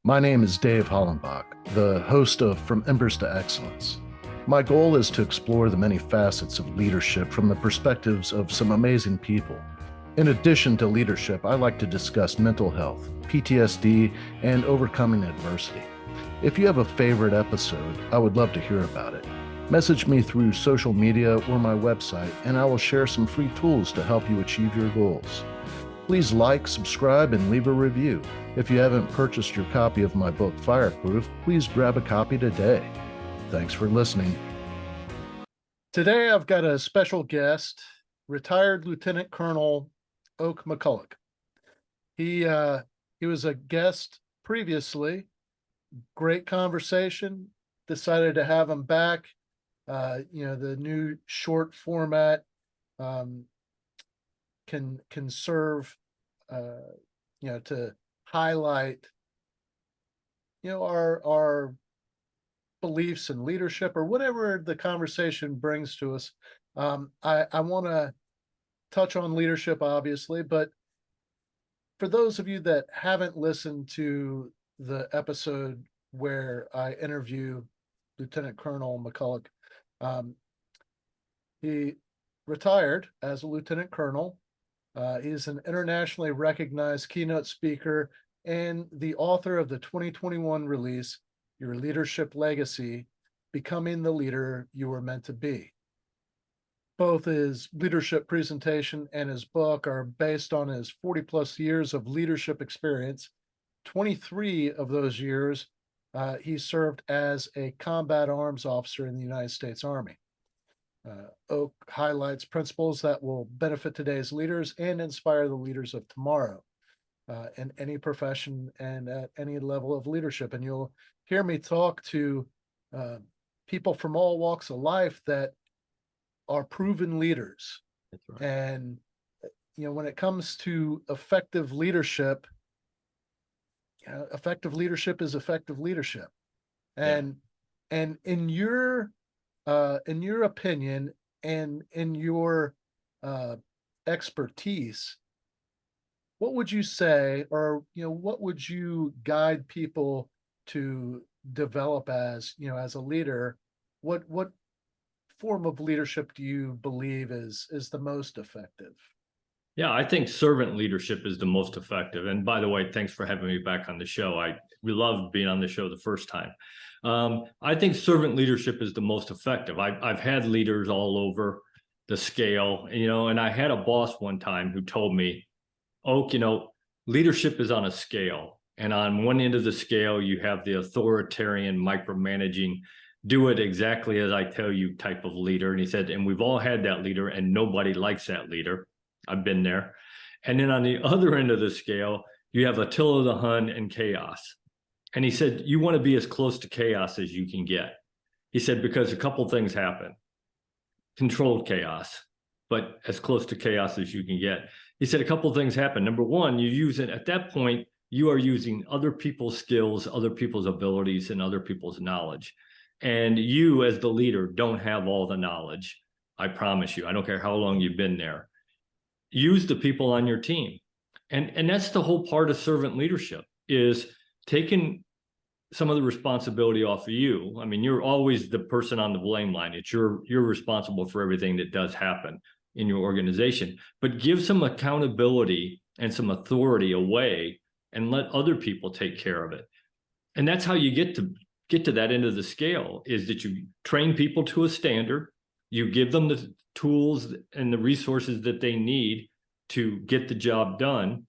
My name is Dave Hollenbach, the host of From Embers to Excellence. My goal is to explore the many facets of leadership from the perspectives of some amazing people. In addition to leadership, I like to discuss mental health, PTSD, and overcoming adversity. If you have a favorite episode, I would love to hear about it. Message me through social media or my website, and I will share some free tools to help you achieve your goals. Please like, subscribe, and leave a review. If you haven't purchased your copy of my book, Fireproof, please grab a copy today. Thanks for listening. Today, I've got a special guest, retired Lieutenant Colonel Oak McCulloch. He was a guest previously. Great conversation. Decided to have him back. The new short format can serve to highlight our beliefs in leadership or whatever the conversation brings to us. I want to touch on leadership, obviously, but for those of you that haven't listened to the episode where I interview Lieutenant Colonel McCulloch, he retired as a lieutenant colonel. He's an internationally recognized keynote speaker and the author of the 2021 release, Your Leadership Legacy, Becoming the Leader You Were Meant to Be. Both his leadership presentation and his book are based on his 40 plus years of leadership experience. 23 of those years, he served as a combat arms officer in the United States Army. Oak highlights principles that will benefit today's leaders and inspire the leaders of tomorrow in any profession and at any level of leadership. And you'll hear me talk to people from all walks of life that are proven leaders. That's right. And, when it comes to effective leadership is effective leadership. And in your opinion and in your expertise, what would you say, or what would you guide people to develop as a leader? What form of leadership do you believe is the most effective? Yeah, I think servant leadership is the most effective. And by the way, thanks for having me back on the show. We loved being on the show the first time. I think servant leadership is the most effective. I've had leaders all over the scale, and I had a boss one time who told me, Oak, leadership is on a scale. And on one end of the scale, you have the authoritarian, micromanaging, do it exactly as I tell you type of leader. And he said, and we've all had that leader and nobody likes that leader. I've been there. And then on the other end of the scale, you have Attila the Hun and chaos. And he said, you want to be as close to chaos as you can get. He said, because a couple things happen. Controlled chaos, but as close to chaos as you can get. He said, a couple things happen. Number one, you use it at that point, you are using other people's skills, other people's abilities, and other people's knowledge. And you as the leader don't have all the knowledge. I promise you, I don't care how long you've been there. Use the people on your team. And that's the whole part of servant leadership, is taking some of the responsibility off of you. I mean, you're always the person on the blame line. It's you're responsible for everything that does happen in your organization, but give some accountability and some authority away and let other people take care of it. And that's how you get to that end of the scale, is that you train people to a standard, you give them the tools and the resources that they need to get the job done,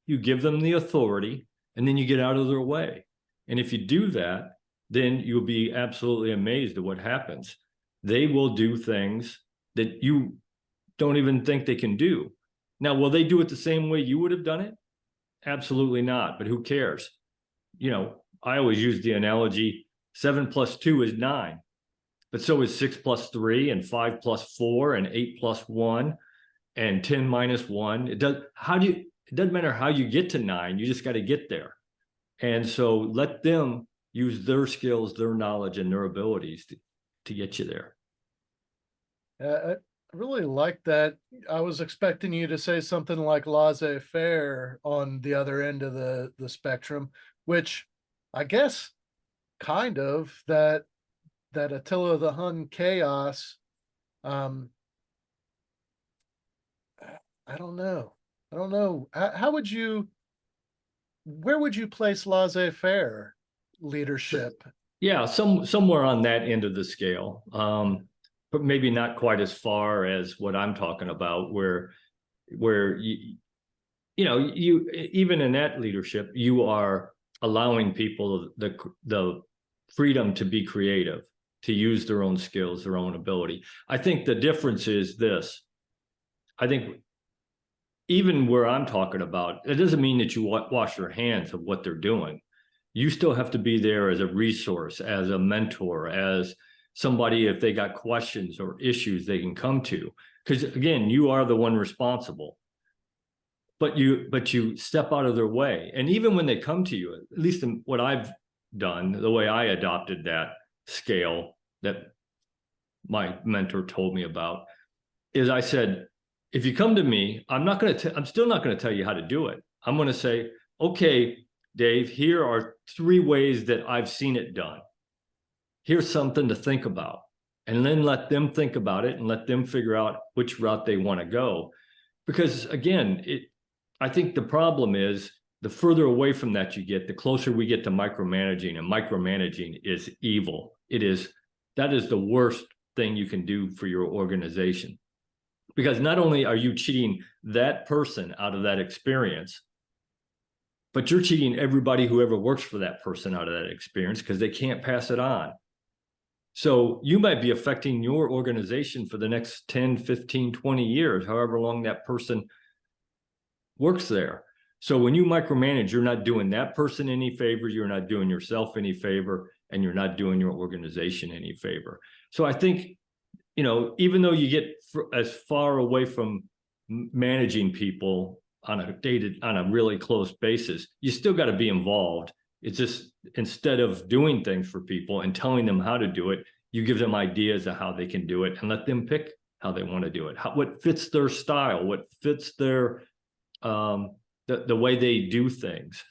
you give them the authority, and then you get out of their way. And if you do that, then you'll be absolutely amazed at what happens. They will do things that you don't even think they can do. Now, will they do it the same way you would have done it? Absolutely not, but who cares? I always use the analogy, 7 + 2 is 9. But so is 6 + 3 and 5 + 4 and 8 + 1 and 10 - 1. It doesn't matter how you get to 9, you just got to get there. And so let them use their skills, their knowledge, and their abilities to get you there. I really like that. I was expecting you to say something like laissez-faire on the other end of the spectrum, which I guess kind of that Attila the Hun chaos. Um, I don't know. I don't know. How would you? Where would you place laissez-faire leadership? Yeah, somewhere on that end of the scale, but maybe not quite as far as what I'm talking about, where you even in that leadership, you are allowing people the freedom to be creative, to use their own skills, their own ability. I think the difference is this. I think even where I'm talking about, it doesn't mean that you wash your hands of what they're doing. You still have to be there as a resource, as a mentor, as somebody, if they got questions or issues they can come to. Because again, you are the one responsible. But you step out of their way. And even when they come to you, at least in what I've done, the way I adopted that scale that my mentor told me about, is I said, if you come to me, I'm still not going to tell you how to do it. I'm going to say, okay, Dave, here are 3 ways that I've seen it done. Here's something to think about. And then let them think about it and let them figure out which route they want to go. Because again, I think the problem is the further away from that you get, the closer we get to micromanaging, and micromanaging is evil. That is the worst thing you can do for your organization. Because not only are you cheating that person out of that experience, but you're cheating everybody who ever works for that person out of that experience because they can't pass it on. So you might be affecting your organization for the next 10, 15, 20 years, however long that person works there. So when you micromanage, you're not doing that person any favor, you're not doing yourself any favor, and you're not doing your organization any favor. So I think, even though you get as far away from managing people on a really close basis, you still got to be involved. It's just, instead of doing things for people and telling them how to do it, you give them ideas of how they can do it and let them pick how they want to do it, what fits their style, what fits their the way they do things,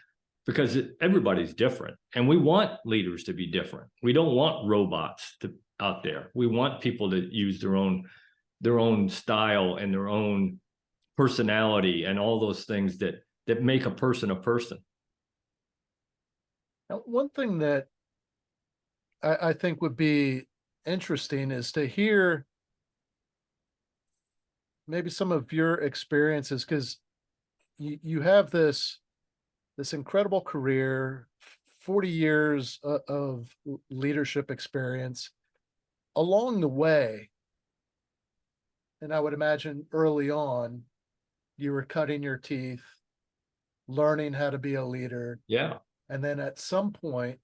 because everybody's different, and we want leaders to be different. We don't want robots out there. We want people to use their own style and their own personality and all those things that make a person a person. Now, one thing that I think would be interesting is to hear maybe some of your experiences, because you have this incredible career, 40 years of leadership experience along the way. And I would imagine early on, you were cutting your teeth, learning how to be a leader. Yeah. And then at some point,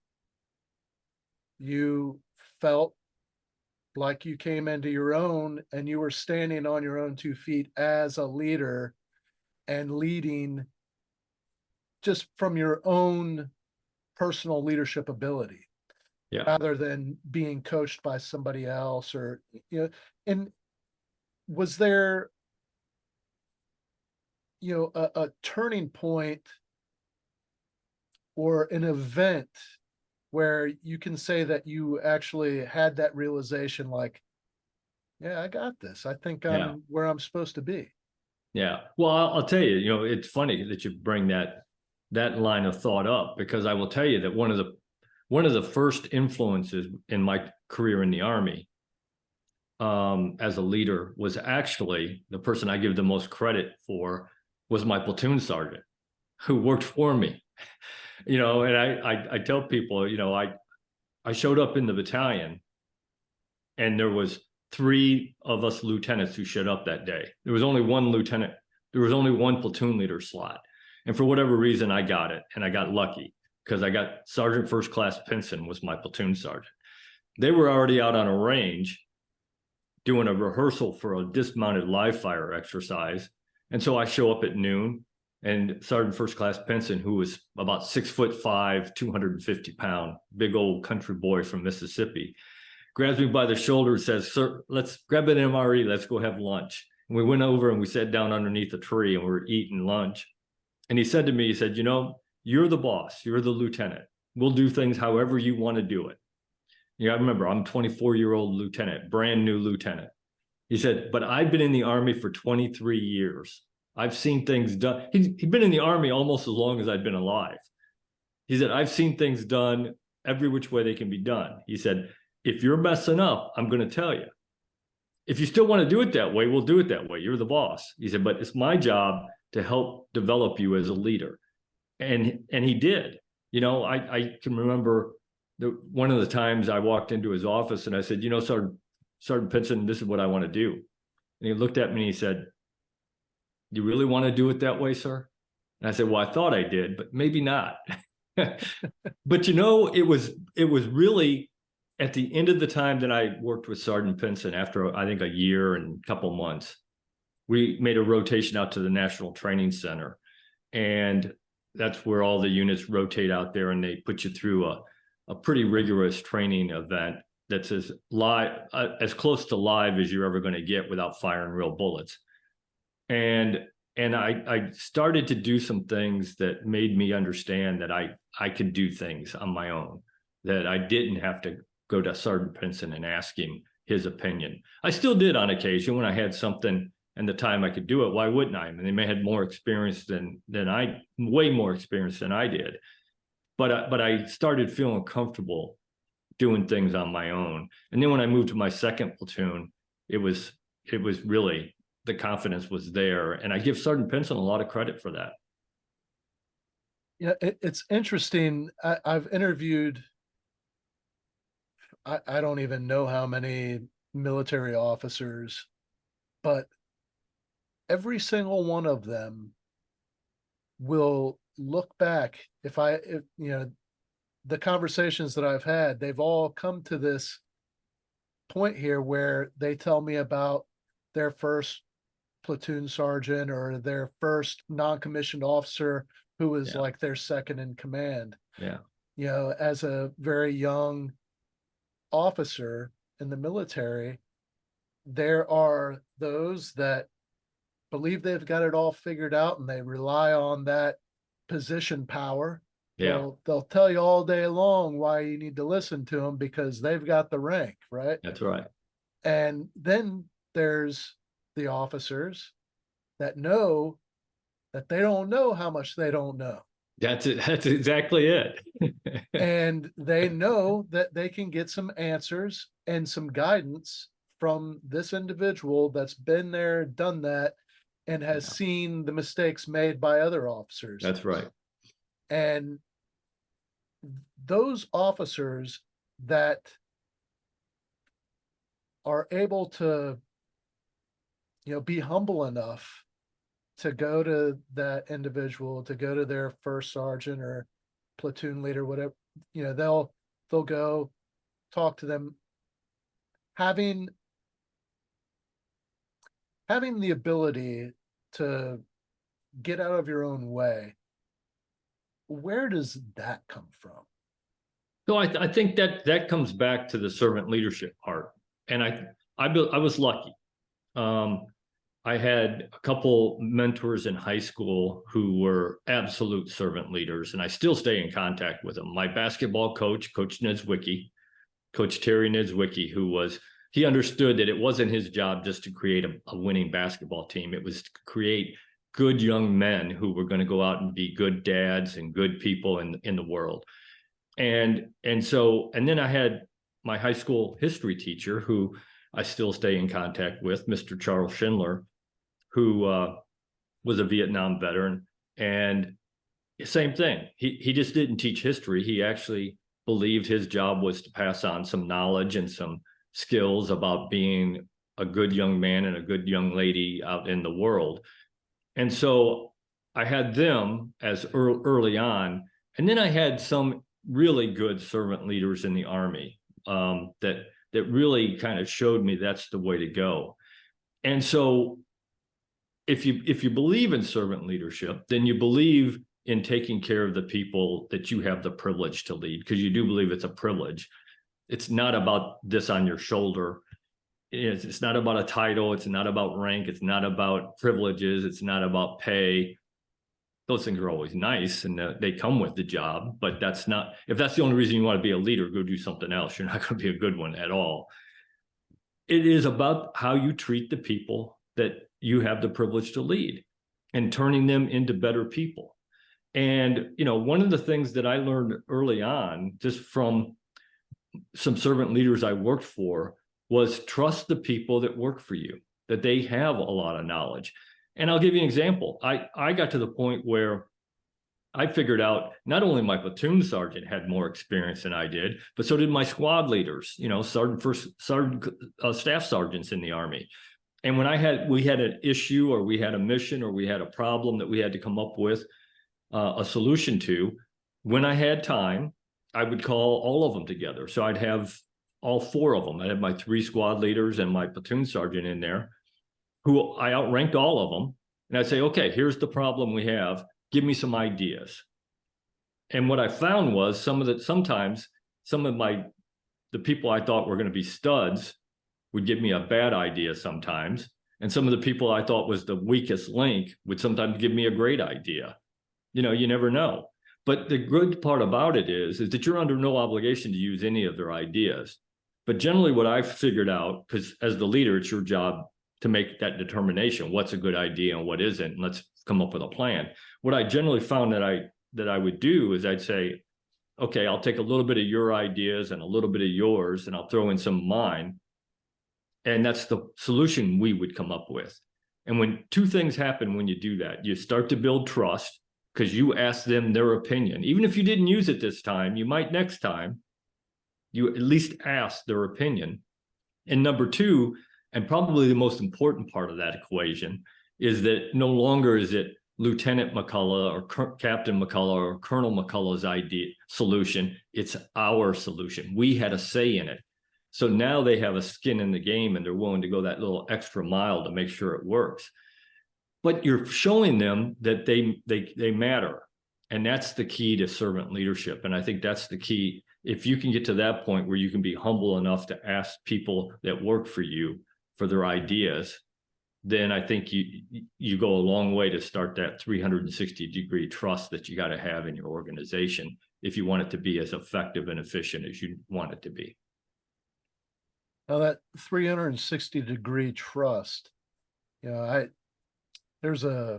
you felt like you came into your own and you were standing on your own 2 feet as a leader and leading just from your own personal leadership ability, Yeah. rather than being coached by somebody else. Or, and was there, a turning point or an event where you can say that you actually had that realization, like, yeah, I got this. I think I'm where I'm supposed to be. Yeah. Well, I'll tell you, it's funny that you bring that line of thought up, because I will tell you that one of the first influences in my career in the Army, as a leader, was actually the person I give the most credit for was my platoon sergeant, who worked for me. And I tell people, I showed up in the battalion, and there was 3 of us lieutenants who showed up that day. There was only one lieutenant. There was only one platoon leader slot. And for whatever reason, I got it. And I got lucky because I got Sergeant First Class Pinson was my platoon sergeant. They were already out on a range doing a rehearsal for a dismounted live fire exercise. And so I show up at noon, and Sergeant First Class Pinson, who was about 6'5", 250 pound, big old country boy from Mississippi, grabs me by the shoulder and says, "Sir, let's grab an MRE. Let's go have lunch." And we went over and we sat down underneath a tree and we were eating lunch. And he said to me, he said, "You're the boss. You're the lieutenant. We'll do things however you want to do it. Yeah, I remember I'm a 24-year-old lieutenant, brand new lieutenant. He said, but I've been in the Army for 23 years. I've seen things done. He'd been in the Army almost as long as I'd been alive. He said, I've seen things done every which way they can be done. He said, if you're messing up, I'm going to tell you. If you still want to do it that way, we'll do it that way. You're the boss. He said, but it's my job to help develop you as a leader. And he did. You know, I can remember one of the times I walked into his office and I said, you know, Sergeant Pinson, this is what I want to do. And he looked at me and he said, you really want to do it that way, sir? And I said, well, I thought I did, but maybe not. But you know, it was really at the end of the time that I worked with Sergeant Pinson, after I think a year and a couple months, we made a rotation out to the National Training Center. And that's where all the units rotate out there, and they put you through a pretty rigorous training event that's as live, as close to live as you're ever going to get without firing real bullets. And I started to do some things that made me understand that I could do things on my own, that I didn't have to go to Sergeant Pinson and ask him his opinion. I still did on occasion when I had something and the time I could do it. Why wouldn't I? I mean, they may have more experience than I, way more experience than I did. But I started feeling comfortable doing things on my own. And then when I moved to my second platoon, it was really, the confidence was there. And I give Sergeant Pinson a lot of credit for that. Yeah, it's interesting. I've interviewed, I don't even know how many military officers, but every single one of them will look back. If you know, the conversations that I've had, they've all come to this point here where they tell me about their first platoon sergeant or their first non-commissioned officer who was like their second in command. Yeah. You know, as a very young officer in the military, there are those that believe they've got it all figured out and they rely on that position power. Yeah. They'll tell you all day long why you need to listen to them because they've got the rank, right? That's right. And then there's the officers that know that they don't know how much they don't know. That's it. That's exactly it. And they know that they can get some answers and some guidance from this individual that's been there, done that, and has seen the mistakes made by other officers. That's right. And those officers that are able to, you know, be humble enough to go to that individual, to go to their first sergeant or platoon leader, whatever, you know, they'll go talk to them, having the ability to get out of your own way. Where does that come from? So I think that comes back to the servant leadership part. And I was lucky. I had a couple mentors in high school who were absolute servant leaders, and I still stay in contact with them. My basketball coach, Coach Niedzwiecki, Coach Terry Niedzwiecki, he understood that it wasn't his job just to create a winning basketball team. It was to create good young men who were going to go out and be good dads and good people in the world. And then I had my high school history teacher, who I still stay in contact with, Mr. Charles Schindler, who was a Vietnam veteran. And same thing, he just didn't teach history. He actually believed his job was to pass on some knowledge and some skills about being a good young man and a good young lady out in the world. And so I had them as early on. And then I had some really good servant leaders in the Army that really kind of showed me that's the way to go. And so if you believe in servant leadership, then you believe in taking care of the people that you have the privilege to lead, because you do believe it's a privilege. It's not about this on your shoulder. It's not about a title. It's not about rank. It's not about privileges. It's not about pay. those things are always nice and they come with the job, but if that's the only reason you want to be a leader, go do something else. You're not going to be a good one at all. It is about how you treat the people that you have the privilege to lead and turning them into better people. And, one of the things that I learned early on, just from some servant leaders I worked for, was trust the people that work for you, that they have a lot of knowledge. And I'll give you an example. I got to the point where I figured out not only my platoon sergeant had more experience than I did, but so did my squad leaders, staff sergeants in the Army. And when we had an issue, or we had a mission, or we had a problem that we had to come up with a solution to, when I had time, I would call all of them together. So I'd have all 4 of them. I'd have my 3 squad leaders and my platoon sergeant in there, who I outranked all of them. And I'd say, okay, here's the problem we have. Give me some ideas. And what I found was sometimes some of the people I thought were going to be studs would give me a bad idea sometimes. And some of the people I thought was the weakest link would sometimes give me a great idea. You never know. But the good part about it is that you're under no obligation to use any of their ideas. But generally what I've figured out, because as the leader, it's your job to make that determination, what's a good idea and what isn't, and let's come up with a plan. What I generally found that I would do is I'd say, okay, I'll take a little bit of your ideas and a little bit of yours, and I'll throw in some of mine. And that's the solution we would come up with. And when 2 things happen when you do that, you start to build trust, because you ask them their opinion. Even if you didn't use it this time, you might next time. You at least ask their opinion. And number 2, and probably the most important part of that equation, is that no longer is it Lieutenant McCulloch or Captain McCulloch or Colonel McCulloch's solution. It's our solution. We had a say in it. So now they have a skin in the game, and they're willing to go that little extra mile to make sure it works. But you're showing them that they matter. And that's the key to servant leadership. And I think that's the key. If you can get to that point where you can be humble enough to ask people that work for you for their ideas, then I think you go a long way to start that 360-degree trust that you got to have in your organization if you want it to be as effective and efficient as you want it to be. Now that 360-degree trust, there's I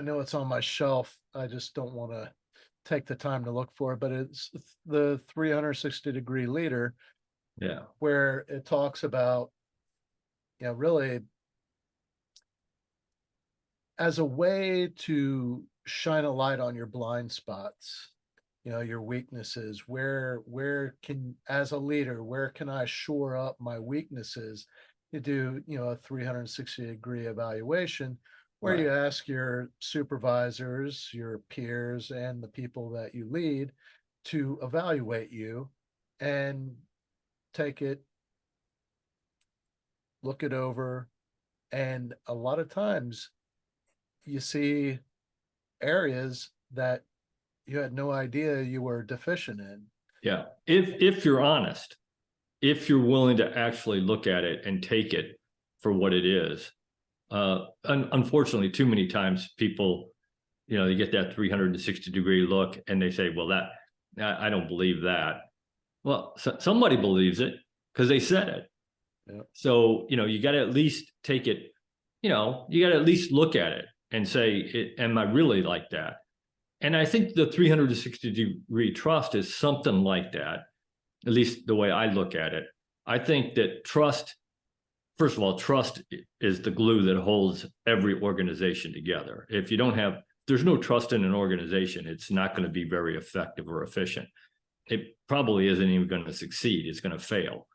know it's on my shelf. I just don't want to take the time to look for it, but it's the 360-degree leader. Yeah. Where it talks about, really as a way to shine a light on your blind spots, your weaknesses, where can, as a leader, where can I shore up my weaknesses? You do, a 360-degree evaluation where you ask your supervisors, your peers, and the people that you lead to evaluate you and take it, look it over. And a lot of times you see areas that you had no idea you were deficient in. Yeah. If you're honest, if you're willing to actually look at it and take it for what it is. Unfortunately, too many times people, they get that 360-degree look and they say, well, I don't believe that. Well, somebody believes it because they said it. Yeah. So, you got to at least take it, you got to at least look at it and say, am I really like that? And I think the 360-degree trust is something like that, at least the way I look at it. I think that trust, first of all, trust is the glue that holds every organization together. If there's no trust in an organization, it's not going to be very effective or efficient. It probably isn't even going to succeed. It's going to fail.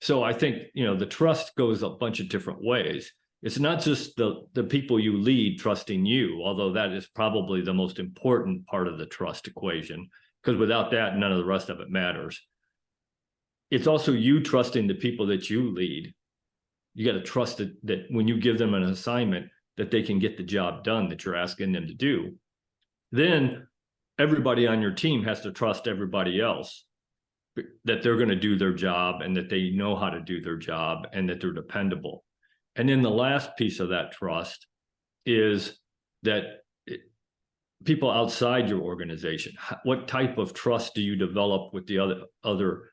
So I think, the trust goes a bunch of different ways. It's not just the people you lead trusting you, although that is probably the most important part of the trust equation, because without that, none of the rest of it matters. It's also you trusting the people that you lead. You got to trust that when you give them an assignment, that they can get the job done that you're asking them to do. Then everybody on your team has to trust everybody else that they're going to do their job and that they know how to do their job and that they're dependable. And then the last piece of that trust is that people outside your organization, what type of trust do you develop with the other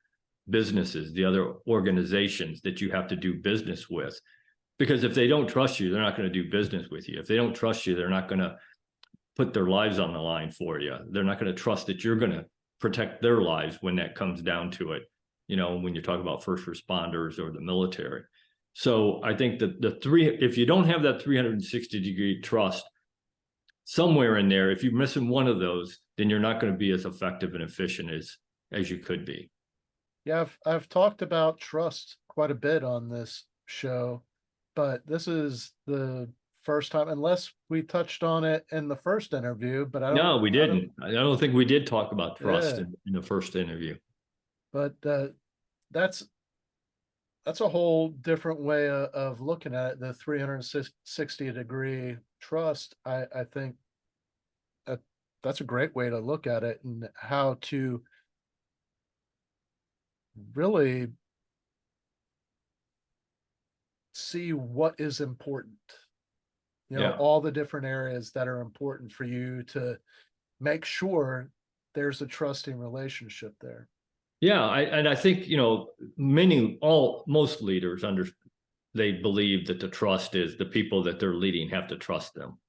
businesses, the other organizations that you have to do business with? Because if they don't trust you, they're not going to do business with you. If they don't trust you, they're not going to put their lives on the line for you. They're not going to trust that you're going to protect their lives when that comes down to it, you know, when you talk about first responders or the military. So I think that if you don't have that 360-degree trust somewhere in there, if you're missing one of those, then you're not going to be as effective and efficient as you could be. Yeah, I've talked about trust quite a bit on this show, but this is the first time, unless we touched on it in the first interview, but No, we didn't. I don't think we did talk about trust Yeah. in the first interview. But that's a whole different way of looking at it. The 360-degree trust. I think that's a great way to look at it, and how to really see what is important. You know, Yeah. all the different areas that are important for you to make sure there's a trusting relationship there. Yeah, I think, you know, most leaders they believe that the trust is the people that they're leading have to trust them.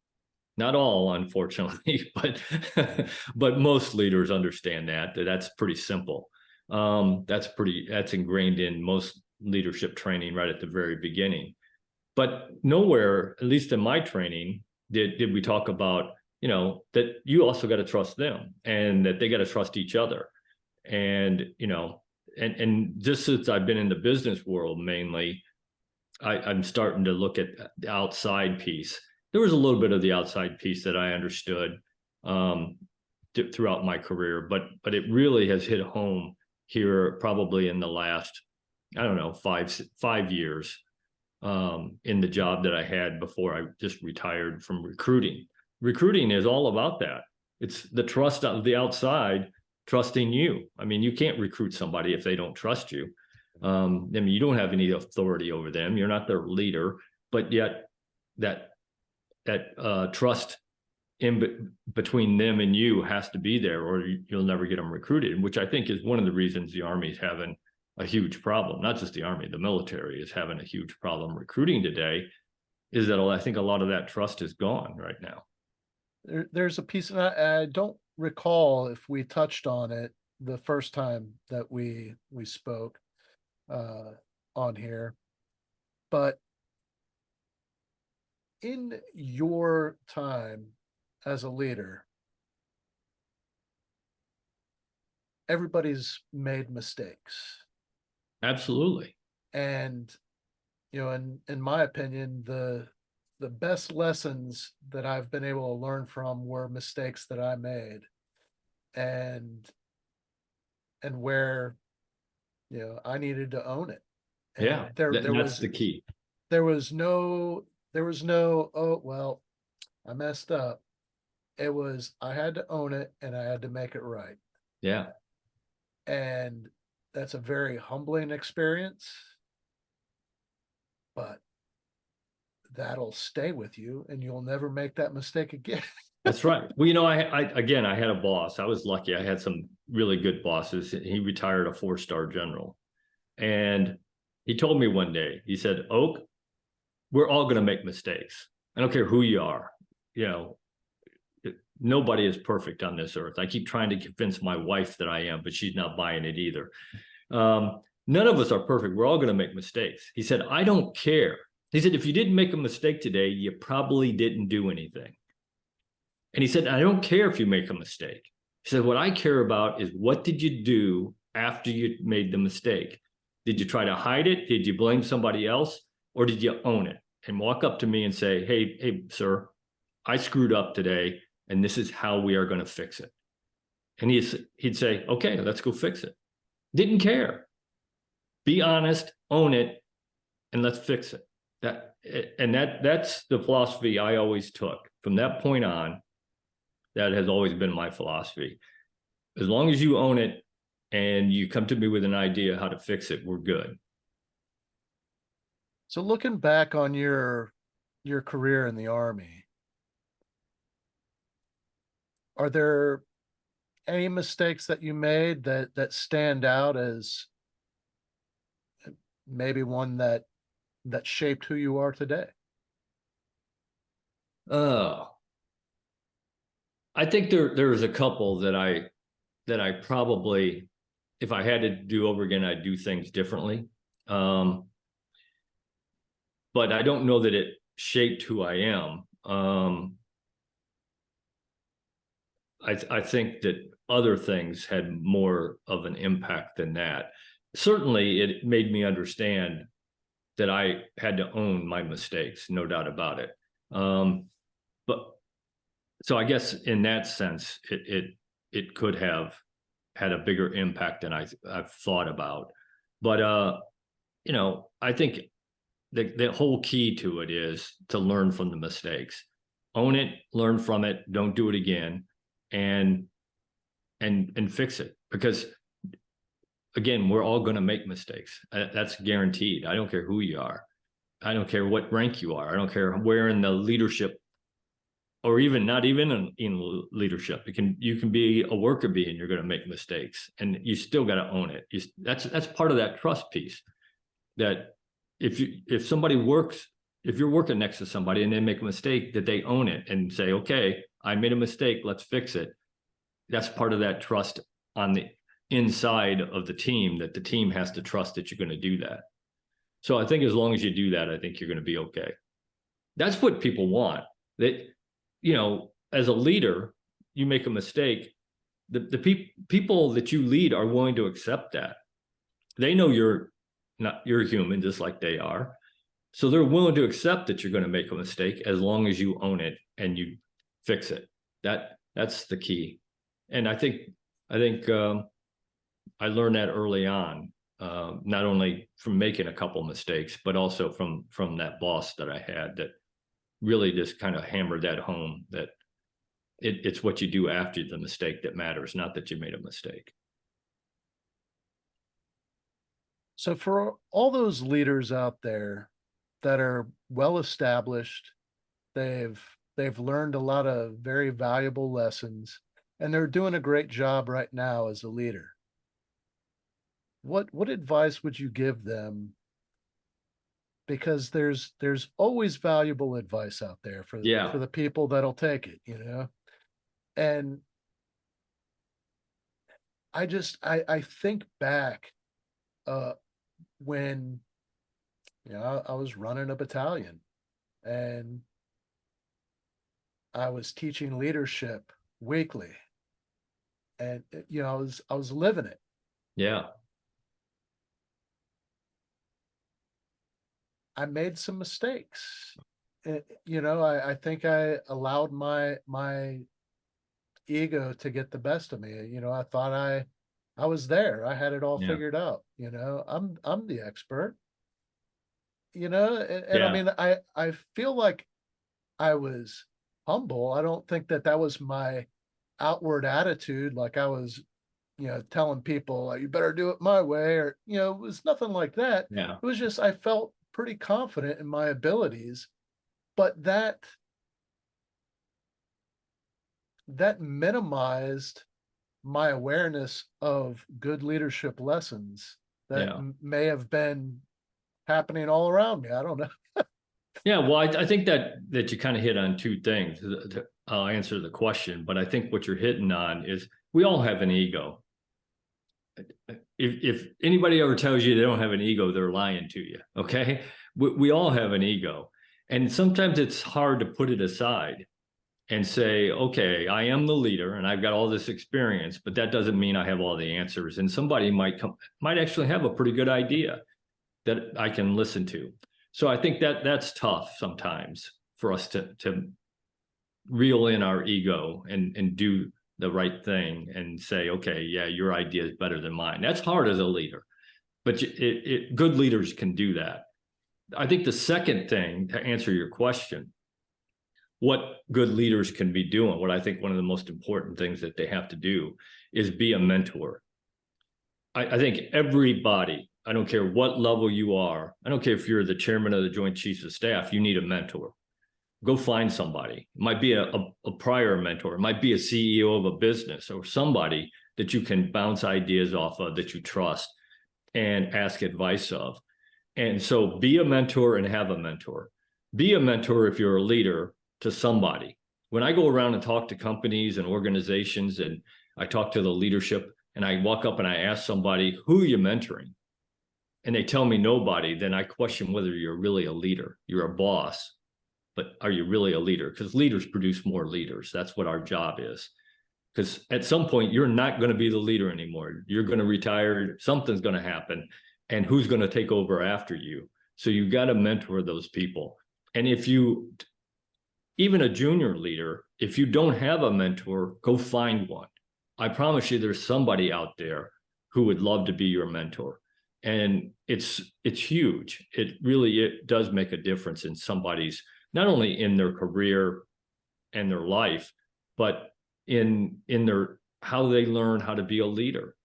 Not all, unfortunately, but most leaders understand that's pretty simple. That's ingrained in most leadership training right at the very beginning. But nowhere, at least in my training, did we talk about, you know, that you also got to trust them and that they got to trust each other. And, you know, and just since I've been in the business world mainly, I'm starting to look at the outside piece. There was a little bit of the outside piece that I understood throughout my career, but it really has hit home here probably in the last, I don't know, five years in the job that I had before I just retired from recruiting. Recruiting is all about that. It's the trust of the outside trusting you. I mean, you can't recruit somebody if they don't trust you. I mean, you don't have any authority over them. You're not their leader, but yet that trust between them and you has to be there, or you'll never get them recruited, which I think is one of the reasons the Army is having a huge problem. Not just the Army, the military is having a huge problem recruiting today, is that I think a lot of that trust is gone right now. There's a piece, and I don't recall if we touched on it the first time that we spoke on here, but in your time as a leader, everybody's made mistakes. Absolutely. And, you know, in my opinion, the best lessons that I've been able to learn from were mistakes that I made, and where, you know, I needed to own it. And Yeah, that's the key. There was no, oh, well, I messed up. It was, I had to own it and I had to make it right. Yeah. And that's a very humbling experience, but that'll stay with you and you'll never make that mistake again. That's right. Well, you know, again, I had a boss. I was lucky. I had some really good bosses. He retired a 4-star general. And he told me one day, he said, Oak, we're all going to make mistakes. I don't care who you are. You know, nobody is perfect on this earth. I keep trying to convince my wife that I am, but she's not buying it either. None of us are perfect. We're all going to make mistakes. He said, I don't care. He said, if you didn't make a mistake today, you probably didn't do anything. And he said, I don't care if you make a mistake. He said, what I care about is what did you do after you made the mistake? Did you try to hide it? Did you blame somebody else? Or did you own it and walk up to me and say, hey, sir, I screwed up today, and this is how we are going to fix it. And he'd say, okay, let's go fix it. Didn't care. Be honest, own it, and let's fix it. That's the philosophy I always took. From that point on, that has always been my philosophy. As long as you own it and you come to me with an idea how to fix it, we're good. So looking back on your career in the Army, are there any mistakes that you made that stand out as maybe one that shaped who you are today? Oh, I think there's a couple that I probably, if I had to do over again, I'd do things differently. But I don't know that it shaped who I am. I think that other things had more of an impact than that. Certainly, it made me understand that I had to own my mistakes, no doubt about it. But so I guess in that sense, it could have had a bigger impact than I've thought about. But I think the whole key to it is to learn from the mistakes, own it, learn from it, don't do it again, and fix it. Because again, we're all going to make mistakes. That's guaranteed. I don't care who you are. I don't care what rank you are. I don't care where in the leadership, or even not even in leadership. You can be a worker bee and you're going to make mistakes, and you still got to own it. That's part of that trust piece. That if you're working next to somebody and they make a mistake, that they own it and say, okay, I made a mistake, let's fix it. That's part of that trust on the inside of the team, that the team has to trust that you're going to do that. So I think as long as you do that, I think you're going to be okay. That's what people want. That, as a leader, you make a mistake, the people that you lead are willing to accept that. They know you're human just like they are. So they're willing to accept that you're going to make a mistake as long as you own it and you fix it. That's the key. And I think I learned that early on, not only from making a couple mistakes, but also from that boss that I had that really just kind of hammered that home, that it's what you do after the mistake that matters, not that you made a mistake. So for all those leaders out there that are well established, they've learned a lot of very valuable lessons, and they're doing a great job right now as a leader. What advice would you give them? Because there's always valuable advice out there for the people that'll take it, And I think back when I was running a battalion and I was teaching leadership weekly, and I was living it. Yeah. I made some mistakes. I think I allowed my ego to get the best of me. I thought I was there. I had it all figured out. I'm the expert. And I mean, I feel like I was humble. I don't think that was my outward attitude. Like I was, telling people you better do it my way, or it was nothing like that. Yeah. It was just I felt pretty confident in my abilities, but that minimized my awareness of good leadership lessons that may have been happening all around me. I don't know. Yeah, well, I think that you kind of hit on two things. I'll answer the question, but I think what you're hitting on is we all have an ego. If anybody ever tells you they don't have an ego, they're lying to you. Okay, we all have an ego, and sometimes it's hard to put it aside and say, okay, I am the leader and I've got all this experience, but that doesn't mean I have all the answers. And somebody might actually have a pretty good idea that I can listen to. So I think that's tough sometimes for us to reel in our ego and do the right thing and say, okay, yeah, your idea is better than mine. That's hard as a leader, but good leaders can do that. I think the second thing, to answer your question, what good leaders can be doing, what I think one of the most important things that they have to do is be a mentor. I think everybody I don't care what level you are. I don't care if you're the chairman of the Joint Chiefs of Staff, you need a mentor. Go find somebody. It might be a prior mentor. It might be a CEO of a business or somebody that you can bounce ideas off of, that you trust and ask advice of. And so be a mentor and have a mentor. Be a mentor if you're a leader to somebody. When I go around and talk to companies and organizations and I talk to the leadership and I walk up and I ask somebody, who are you mentoring? And they tell me nobody, then I question whether you're really a leader. You're a boss, but are you really a leader? Because leaders produce more leaders. That's what our job is. Because at some point, you're not going to be the leader anymore. You're going to retire. Something's going to happen. And who's going to take over after you? So you've got to mentor those people. And if you, even a junior leader, if you don't have a mentor, go find one. I promise you there's somebody out there who would love to be your mentor. And it's huge. It does make a difference in somebody's, not only in their career and their life, but in their, how they learn how to be a leader.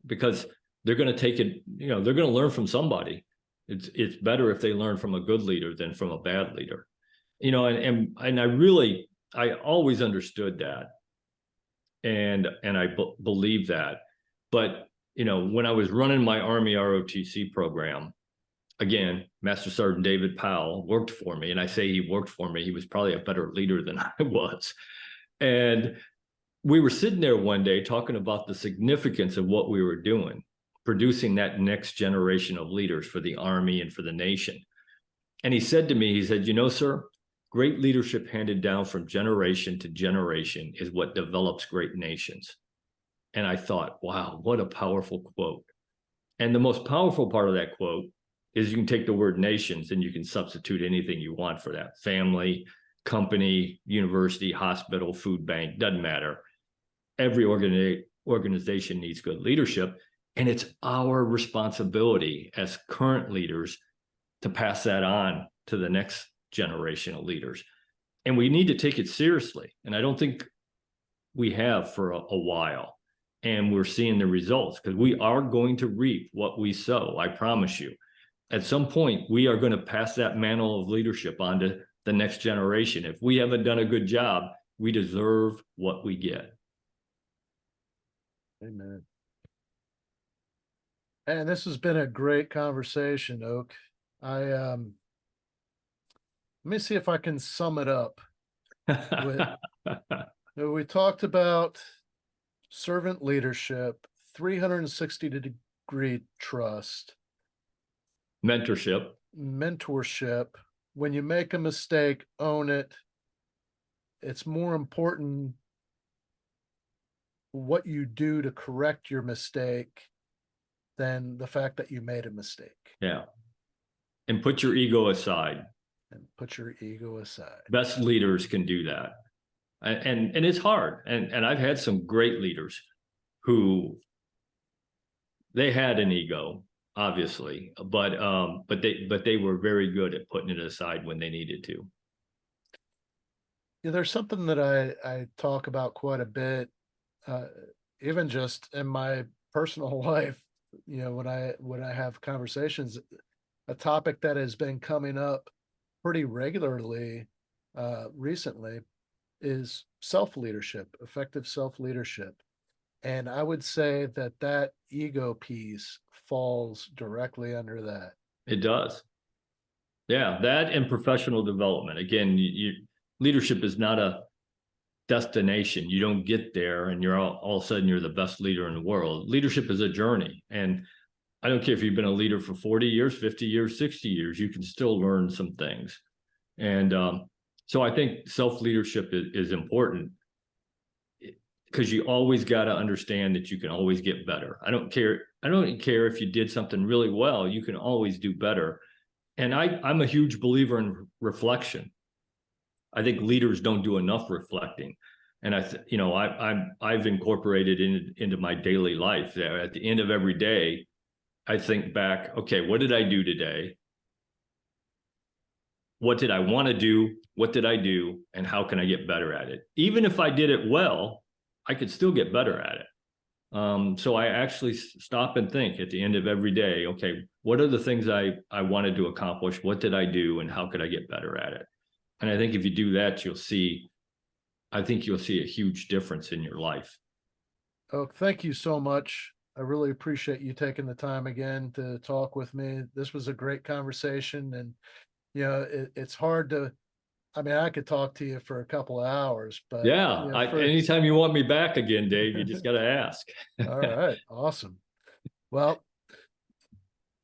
Because they're going to take it, they're going to learn from somebody. It's better if they learn from a good leader than from a bad leader. And I always understood that. And I believe that. But, when I was running my Army ROTC program, again, Master Sergeant David Powell worked for me. And I say he worked for me. He was probably a better leader than I was. And we were sitting there one day talking about the significance of what we were doing, producing that next generation of leaders for the Army and for the nation. And he said to me, sir, great leadership handed down from generation to generation is what develops great nations. And I thought, wow, what a powerful quote. And the most powerful part of that quote is you can take the word nations and you can substitute anything you want for that. Family, company, university, hospital, food bank, doesn't matter. Every organization needs good leadership. And it's our responsibility as current leaders to pass that on to the next generation of leaders. And we need to take it seriously. And I don't think we have for a while. And we're seeing the results because we are going to reap what we sow. I promise you. At some point, we are going to pass that mantle of leadership on to the next generation. If we haven't done a good job, we deserve what we get. Amen. And this has been a great conversation, Oak. Let me see if I can sum it up. We talked about servant leadership, 360-degree trust, mentorship. When you make a mistake, own it. It's more important what you do to correct your mistake than the fact that you made a mistake. Yeah. And put your ego aside. Best leaders can do that. And it's hard. And I've had some great leaders who they had an ego, obviously, but they were very good at putting it aside when they needed to. Yeah, there's something that I talk about quite a bit, even just in my personal life. When I have conversations, a topic that has been coming up pretty regularly recently is self-leadership, effective self-leadership. And I would say that ego piece falls directly under that. It does. Yeah, that and professional development. Again, leadership is not a destination. You don't get there and you're all of a sudden you're the best leader in the world. Leadership is a journey. And I don't care if you've been a leader for 40 years, 50 years, 60 years, you can still learn some things. And so I think self-leadership is important because you always got to understand that you can always get better. I don't care if you did something really well, you can always do better. And I'm a huge believer in reflection. I think leaders don't do enough reflecting. And I've incorporated into my daily life that at the end of every day, I think back, okay, what did I do today? What did I want to do? What did I do? And how can I get better at it? Even if I did it well, I could still get better at it. So I actually stop and think at the end of every day, okay, what are the things I wanted to accomplish? What did I do? And how could I get better at it? And I think if you do that, I think you'll see a huge difference in your life. Oh, thank you so much. I really appreciate you taking the time again to talk with me. This was a great conversation, and it's hard to. I mean, I could talk to you for a couple of hours, but Yeah. Anytime you want me back again, Dave, you just got to ask. All right, awesome. Well,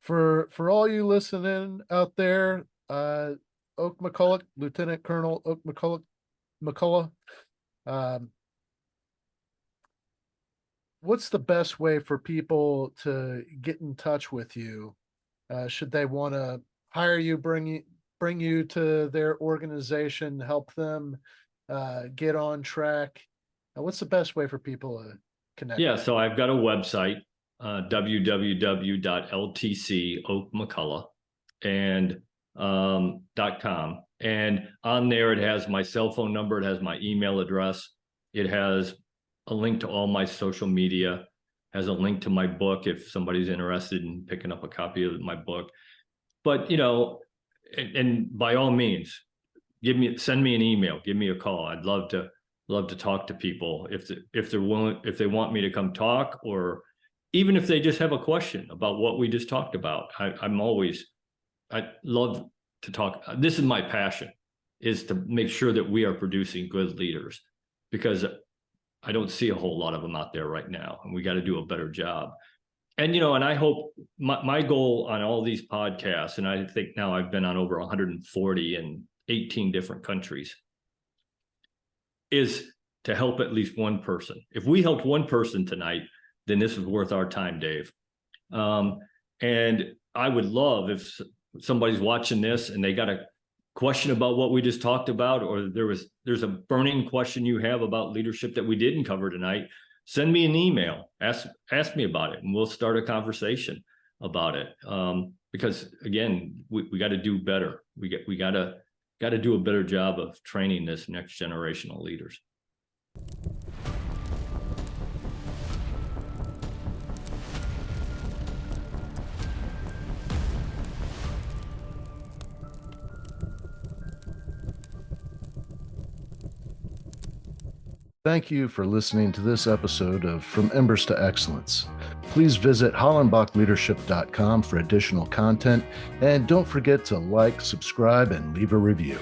for all you listening out there, Oak McCulloch, Lieutenant Colonel Oak McCulloch, what's the best way for people to get in touch with you? Should they want to hire you, bring you to their organization, help them get on track? What's the best way for people to connect? Yeah, so I've got a website, www.LTC Oak McCulloch and .com. And on there, it has my cell phone number. It has my email address. It has a link to all my social media, has a link to my book if somebody's interested in picking up a copy of my book. But, and by all means, send me an email, give me a call. I'd love to talk to people if they're willing, if they want me to come talk, or even if they just have a question about what we just talked about. I love to talk. This is my passion, is to make sure that we are producing good leaders, because I don't see a whole lot of them out there right now, and we got to do a better job. And, and I hope my goal on all these podcasts, and I think now I've been on over 140 in 18 different countries, is to help at least one person. If we helped one person tonight, then this is worth our time, Dave. And I would love if somebody's watching this and they got a question about what we just talked about, or there's a burning question you have about leadership that we didn't cover tonight, send me an email, ask me about it, and we'll start a conversation about it. Because again, we got to do better. We got to do a better job of training this next generation of leaders. Thank you for listening to this episode of From Embers to Excellence. Please visit hollenbachleadership.com for additional content, and don't forget to like, subscribe, and leave a review.